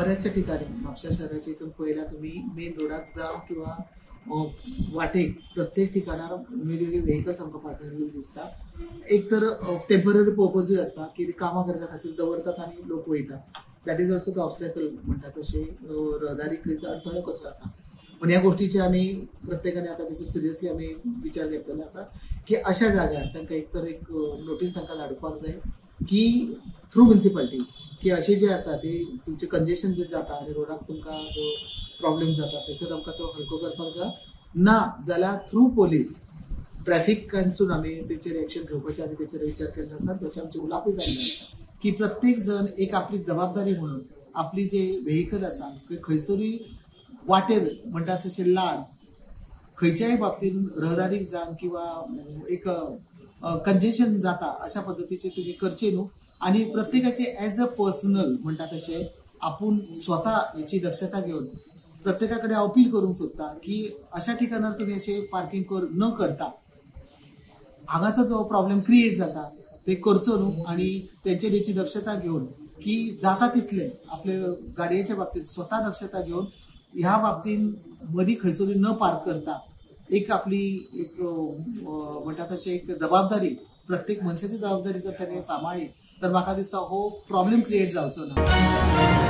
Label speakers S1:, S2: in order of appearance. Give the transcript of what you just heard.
S1: बऱ्याचशा ठिकाणी म्हापशा शहराच्या इथून पहिला तुम्ही मेन रोडात जा किंवा वाटेक प्रत्येक ठिकाणार वेगवेगळे व्हेकल्स आमकां पार्किंग दिसतात. एक तर टेम्पररी पर्पजूय असता की कामां करता खातीर दवरतात आनी लोक वयतात. That is also the obstacle म्हणटा तशें रहदारीक अडथळो कसो जाता. पण ह्या गोष्टीचे आमी प्रत्येकाने आता त्याचे सिरियसली आमी विचार घेतलेलो आसा की अशा जाग्यार तांकां एक नोटीस तांकां धाडपाक जाय की थ्रू म्युनिसिपालिटी की असे जे आसा ते तुमचे कंजेशन जे जाता आनी रोडाक तुमकां जो प्रॉब्लेम जाता थंयसर आमकां तो हलको करपाक जाय ना जाल्यार थ्रू पोलीस ट्रॅफिकांसून आमी तेचेर एक्शन घेवपाचें आमी तेचेर विचार केल्लो आसा. तशें आमचें उलोवपूय जाल्लें आसा की प्रत्येक जण एक आपली जबाबदारी म्हणून आपली जे व्हेकल आसा खंयसरूय वाटेर म्हणटा तशें ल्हान खंयच्याय बाबतीन रहदारीक जावन किंवा एक कंजेशन जाता अशा पद्दतीचे तुम्ही करचे न्हू. आणि प्रत्येकाचे एज अ पर्सनल म्हणटा तशें आपूण स्वता हेची दक्षता घेवन प्रत्येकाकडे अपील करूंक सोदता की अशा ठिकाणार तुम्ही असे पार्किंग न करता हांगासर जो प्रॉब्लेम क्रिएट जाता ते करचो न्हू. आणि तेंचेर हेची दक्षता घेवन की जाता तितले आपले गाडयेच्या बाबतीत स्वता दक्षता घेवन ह्या बाबतीन मदीं खंयसरूय न पार्क करता एक आपली एक म्हणटा तशें एक जबाबदारी प्रत्येक मनशाची जबाबदारी जर ताणें सांबाळ्ळी तर म्हाका दिसता हो प्रॉब्लेम क्रिएट जावचो ना.